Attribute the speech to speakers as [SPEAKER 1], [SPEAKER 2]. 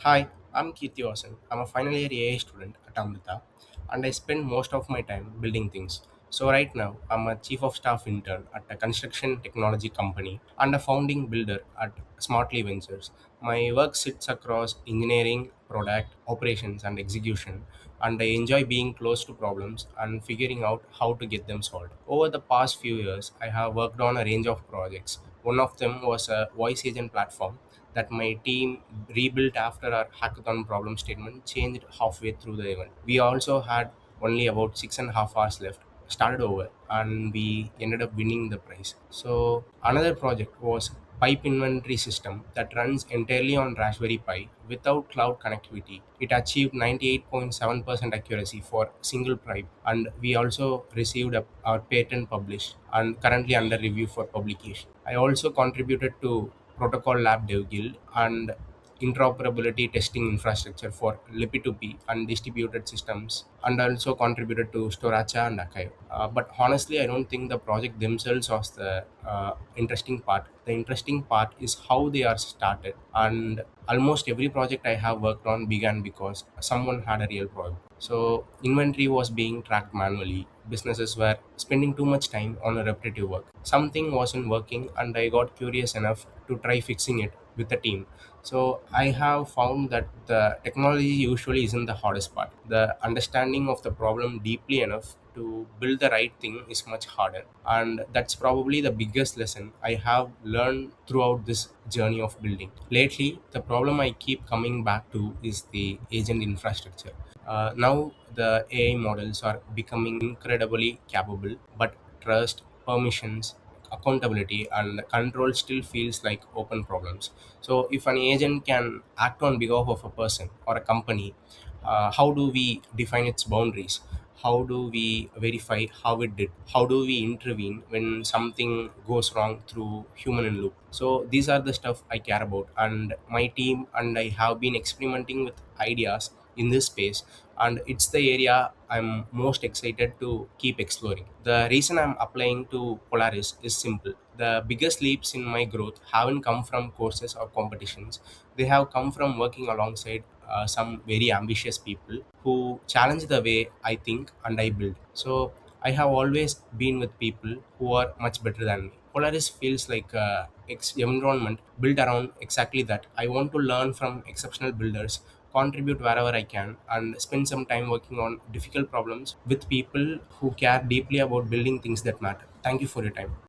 [SPEAKER 1] Hi, I'm Keerthi Vasan. I'm a final year AI student at Amrita and I spend most of my time building things. So, right now, I'm a chief of staff intern at a construction technology company and a founding builder at Smartly Ventures. My work sits across engineering, product, operations, and execution, and I enjoy being close to problems and figuring out how to get them solved. Over the past few years, I have worked on a range of projects. One of them was a voice agent platform that my team rebuilt after our hackathon problem statement changed halfway through the event. We also had only about 6.5 hours left, started over, and we ended up winning the prize. So another project was pipe inventory system that runs entirely on Raspberry Pi without cloud connectivity. It achieved 98.7% accuracy for single pipe, and we also received our patent published and currently under review for publication. I also contributed to Protocol Lab Dev Guild and interoperability testing infrastructure for Lipi2P and distributed systems, and also contributed to Storacha and Akayo. But honestly, I don't think the project themselves was the interesting part. The interesting part is how they are started, and almost every project I have worked on began because someone had a real problem. So inventory was being tracked manually. Businesses were spending too much time on a repetitive work. Something wasn't working, and I got curious enough to try fixing it with the team. So I have found that the technology usually isn't the hardest part. The understanding of the problem deeply enough to build the right thing is much harder. And that's probably the biggest lesson I have learned throughout this journey of building. Lately, the problem I keep coming back to is the agent infrastructure. Now, the AI models are becoming incredibly capable, but trust, permissions, accountability, and control still feels like open problems. So, if an agent can act on behalf of a person or a company, how do we define its boundaries? How do we verify how it did? How do we intervene when something goes wrong through human in loop? So these are the stuff I care about, and my team and I have been experimenting with ideas in this space, and it's the area I'm most excited to keep exploring. The reason I'm applying to Polaris is simple. The biggest leaps in my growth haven't come from courses or competitions. They have come from working alongside some very ambitious people who challenge the way I think and I build. So I have always been with people who are much better than me. Polaris feels like a environment built around exactly that. I want to learn from exceptional builders, contribute wherever I can, and spend some time working on difficult problems with people who care deeply about building things that matter. Thank you for your time.